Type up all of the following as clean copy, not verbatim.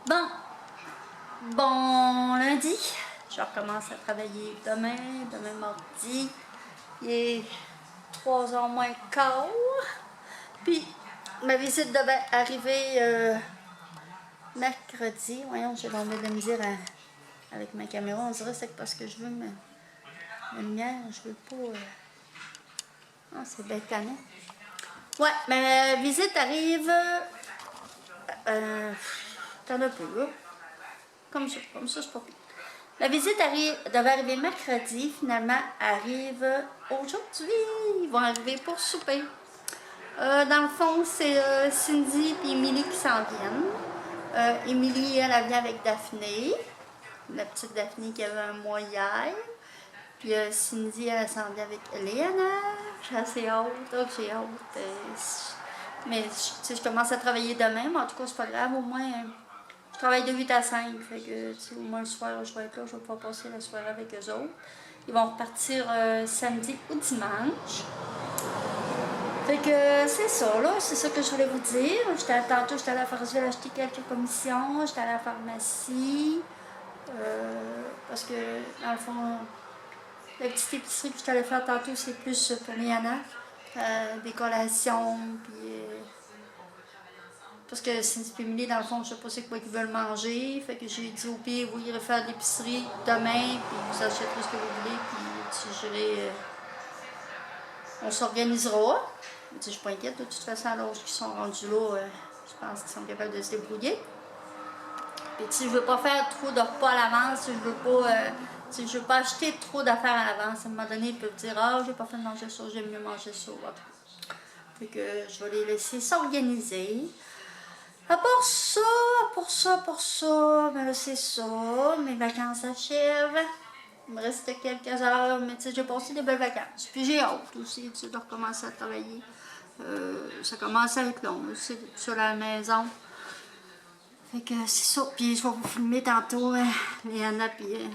Bon, bon lundi, je recommence à travailler demain mardi. Il est 3h moins le quart. Puis, ma visite devait arriver mercredi. Voyons, j'ai envie de me dire avec ma caméra, on dirait que c'est parce que je veux ma lumière, je veux pas... Ah, c'est bête canon. Ouais, ma visite arrive... T'en as peu, là. Comme ça, c'est pas pire. La visite devait arriver mercredi, finalement, arrive aujourd'hui. Ils vont arriver pour souper. Dans le fond, c'est Cindy et Émilie qui s'en viennent. Émilie, elle vient avec Daphné, la petite Daphné qui avait un mois hier. Puis Cindy, elle s'en vient avec Léana. J'ai assez hâte, donc j'ai hâte. Mais je commence à travailler demain, mais en tout cas, c'est pas grave, au moins... je travaille de 8 à 5, fait que au moins le soir je vais être là, je vais pas passer la soirée avec eux autres. Ils vont repartir samedi ou dimanche. Fait que c'est ça là, c'est ça que je voulais vous dire. Tantôt j'étais à la pharmacie, j'ai acheté quelques commissions, j'étais à la pharmacie. Parce que dans le fond, la petite épicerie que j'étais allée faire tantôt, c'est plus pour Liana. Des collations, puis... parce que Cindy et Émilie, dans le fond, je sais pas c'est quoi qu'ils veulent manger. Fait que j'ai dit au pire, vous irez faire de l'épicerie demain, puis vous achèterez ce que vous voulez, puis j'irai... on s'organisera. Je suis pas inquiète, de toute façon, alors qu'ils sont rendus là, je pense qu'ils sont capables de se débrouiller. Puis je veux pas faire trop de repas à l'avance, je veux pas acheter trop d'affaires à l'avance. À un moment donné, ils peuvent dire « Ah, j'ai pas fait de manger ça, j'aime mieux manger ça. » Fait que je vais les laisser s'organiser. À part ça, ben là c'est ça, mes vacances s'achèvent. Il me reste quelques heures, mais tu sais, j'ai passé des belles vacances. Puis j'ai hâte aussi, tu sais, de recommencer à travailler. Ça commence à être long, c'est sur la maison. Fait que c'est ça, puis je vais vous filmer tantôt, Léana, puis...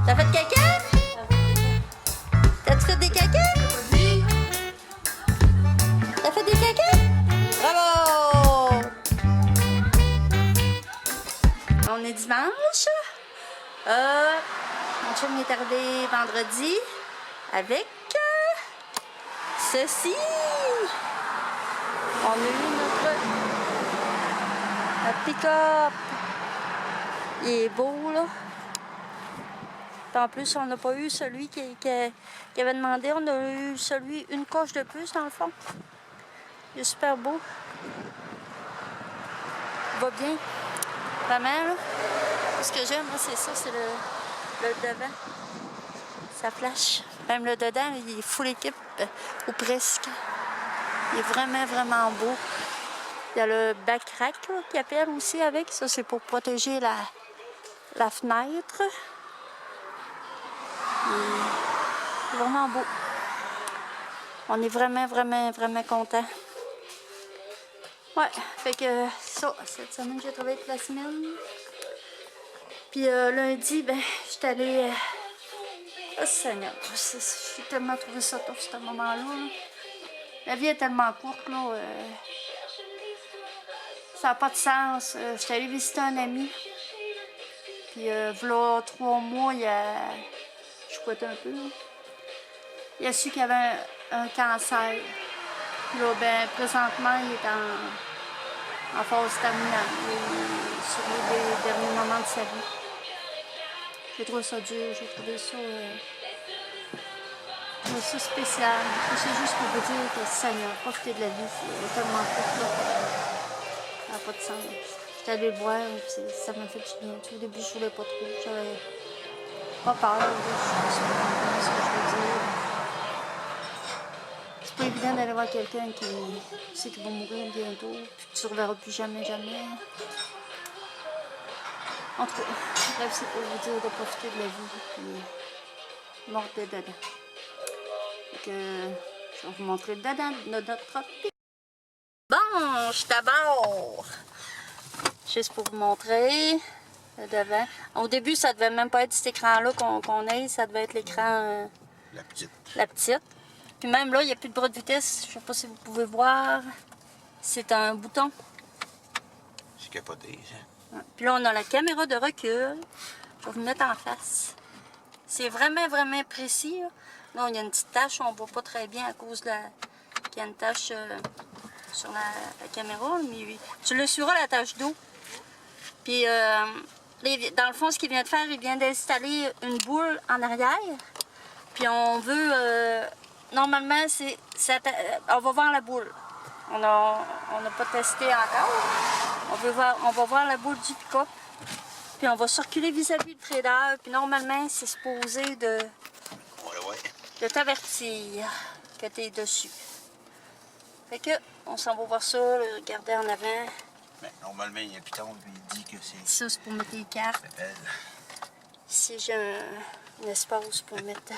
T'as fait caca? T'as-tu fait des caca? T'as fait des caca? Bravo! On est dimanche. Mon chum est arrivé vendredi avec ceci. On a eu notre pick-up. Il est beau, là. En plus, on n'a pas eu celui qui avait demandé. On a eu celui, une coche de plus, dans le fond. Il est super beau. Il va bien. Vraiment, là. Ce que j'aime, c'est ça, c'est le devant. Ça flash. Même le dedans, il est full équipe, ou presque. Il est vraiment, vraiment beau. Il y a le back-rack qui appelle aussi avec. Ça, c'est pour protéger la fenêtre. C'est vraiment beau. On est vraiment, vraiment, vraiment contents. Ouais, fait que ça, cette semaine, j'ai travaillé toute la semaine. Puis lundi, ben, j'étais allée... Oh Seigneur, j'ai tellement trouvé ça tough, ce moment-là. La vie est tellement courte, là. Ça n'a pas de sens. J'étais allée visiter un ami. Puis, voilà 3 mois, je couette un peu. Là. Il a su qu'il avait un cancer. Là, ben, présentement, il est en phase terminale. Il est sur les derniers moments de sa vie. J'ai trouvé ça dur, j'ai trouvé ça spécial. C'est juste pour vous dire que Seigneur, profitez de la vie, c'est tellement court là. Ça n'a pas de sens. J'étais allée le voir, puis ça m'a fait du bien. Au début, je voulais pas trop. J'avais pas peur. Là, je sais pas ce que je veux dire. C'est pas évident d'aller voir quelqu'un qui sait qu'il va mourir bientôt, puis que tu ne reverras plus jamais, jamais. En tout cas, bref, c'est pour vous dire de profiter de la vie, puis mordre dedans. Donc, je vais vous montrer le dedans de notre pique. Bon, je suis à bord. Juste pour vous montrer le devant. Au début, ça devait même pas être cet écran-là qu'on ait, ça devait être l'écran... la petite. La petite. Puis même là, il n'y a plus de bras de vitesse. Je sais pas si vous pouvez voir. C'est un bouton. C'est capoté, ça. Ouais. Puis là, on a la caméra de recul. Je vais vous mettre en face. C'est vraiment, vraiment précis. Là, il y a une petite tache. On ne voit pas très bien à cause de qu'il y a une tache sur la caméra. Mais tu le suivras, la tache d'eau. Puis, dans le fond, ce qu'il vient de faire, il vient d'installer une boule en arrière. Puis on veut... normalement, on va voir la boule. On n'a pas testé encore. On va voir la boule du pick-up. Puis on va circuler vis-à-vis le trailer. Puis normalement, c'est supposé de t'avertir que tu es dessus. Fait que, on s'en va voir ça, le regarder en avant. Ben, normalement, il y a un piton, puis il dit que c'est... Ça, c'est pour mettre les cartes. Ici, j'ai un espace pour mettre...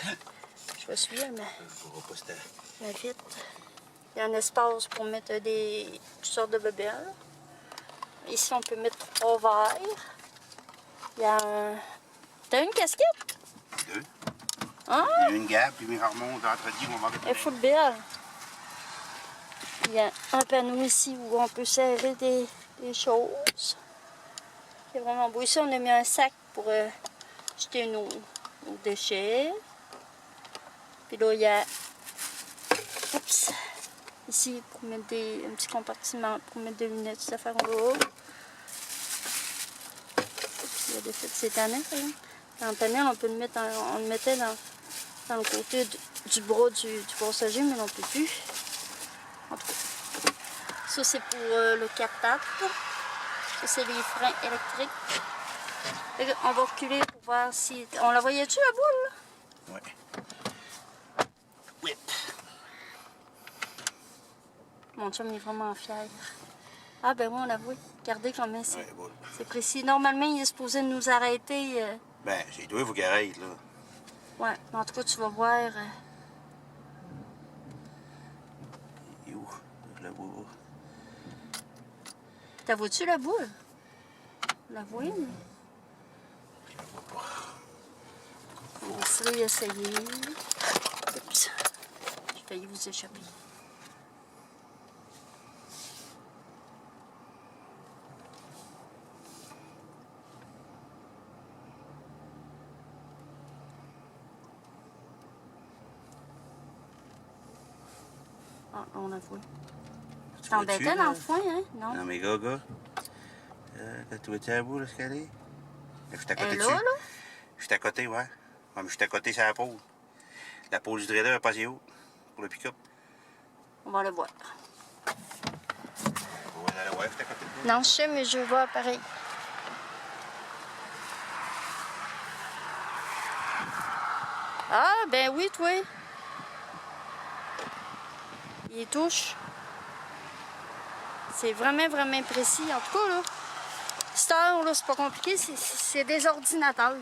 Je vais suivre ma vitre. Il y a un espace pour mettre toutes sortes de bébelles. Ici, on peut mettre 3 verres. Il y a un... T'as une casquette? 2. Ah! Il y a une gamme, puis mes hormones d'entretien, on va mettre... Elle est full belle. Il y a un panneau ici où on peut serrer des choses. C'est vraiment beau. Ici, on a mis un sac pour jeter nos déchets. Puis là, il y a... Oups! Ici, pour mettre un petit compartiment pour mettre des lunettes, cette affaire-là. Il y a des fêtes cette année, par exemple. En panel, on le mettait dans le côté du bras du passager, mais on ne peut plus. En tout cas, ça c'est pour le 4x4. Ça c'est les freins électriques. Et on va reculer pour voir si... On la voyait-tu la boule? Oui. Whip. Mon chum il est vraiment fier. Ah ben oui, on la voit. Regardez comment c'est. Ouais, bon. C'est précis. Normalement, il est supposé nous arrêter. Ben, c'est toi, vous qui arrête, là. Ouais, mais en tout cas, tu vas voir. Il est où? Je la vois. T'as vois-tu la boule? La vois, mais... Je la vois pas. On va essayer. Oups. J'ai failli vous échapper. Ah, on la voit. Tu t'embêtais dans le foin, hein? Non? Non, mais gaga. Tu vois-tu à bout, là, ce qu'elle est? Je suis à côté Elle est dessus. là, là? Je suis à côté, ouais. Ouais, mais je suis à côté sur la pôle. La pôle du trailer est pas si haut pour le pick-up. On va le voir. On va aller voir, je suis à côté de toi. Non, je sais, mais je vois pareil. Ah, ben oui, toi. Il touche. C'est vraiment, vraiment précis. En tout cas, là, cette heure, là, c'est pas compliqué. C'est des ordinateurs.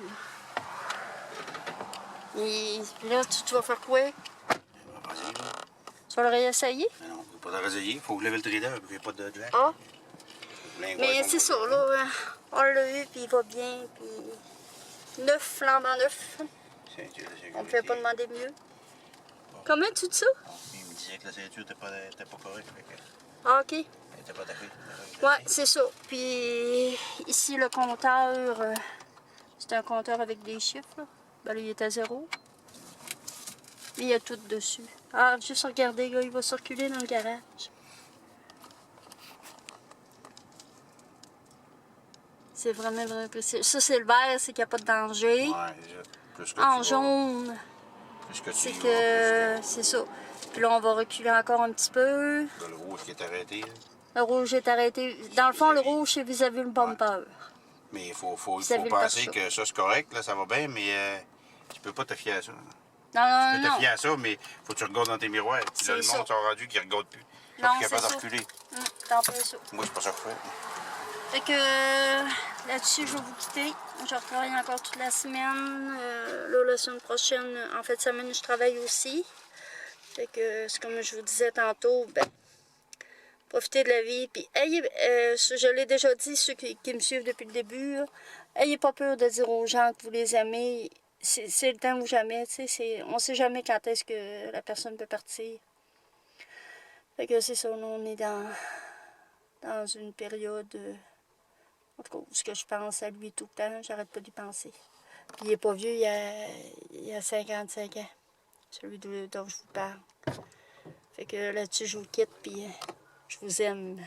Et là, tu vas faire quoi? Vas-y, là. Tu vas le réessayer? Mais non, on peut pas le réessayer. Il faut que je lève le trailer, puis il n'y a pas de jack. Ah. Plein Mais de c'est ça, là. On l'a eu, puis il va bien, puis neuf, flambant neuf. On ne pouvait pas demander mieux. Comment tu dis ça? Il me disait que la ceinture n'était pas correcte. Ah, OK. Elle n'était pas taffée. Ouais, c'est ça. Puis ici, le compteur, c'est un compteur avec des chiffres. Là. Ben là, il est à 0. Mais il y a tout dessus. Ah, juste regardez, gars, il va circuler dans le garage. C'est vraiment, vraiment précieux. Ça, c'est le vert, c'est qu'il n'y a pas de danger. Ouais, plus que En tu jaune, vas, plus que tu c'est y vas, que... C'est ça. Puis là, on va reculer encore un petit peu. Là, le rouge qui est arrêté. Là. Le rouge est arrêté. Dans le fond, le rouge, c'est vis-à-vis le bumper. Mais il faut Vis-à-vis le penser pare-choc. que ça, c'est correct, là, ça va bien, mais tu peux pas te fier à ça. Non, Tu non, peux te non. fier à ça, mais faut que tu regardes dans tes miroirs. Puis là, C'est le ça. monde s'en rendu qui regarde plus. Ils Non, sont plus c'est capables de ça. reculer. T'en fais ça. Moi, c'est pas ça que je fais. Fait que là-dessus, je vais vous quitter. Je retravaille encore toute la semaine. Là, la semaine prochaine, en fait, semaine, je travaille aussi. Fait que, c'est comme je vous disais tantôt, ben, profitez de la vie. Puis, ayez, je l'ai déjà dit, ceux qui me suivent depuis le début, là, ayez pas peur de dire aux gens que vous les aimez. C'est le temps ou jamais, tu sais. On sait jamais quand est-ce que la personne peut partir. Fait que c'est ça, nous, on est dans une période... en tout cas, ce que je pense à lui tout le temps, j'arrête pas d'y penser. Puis il est pas vieux, il a 55 ans, celui dont je vous parle. Fait que là-dessus, je vous quitte, puis je vous aime.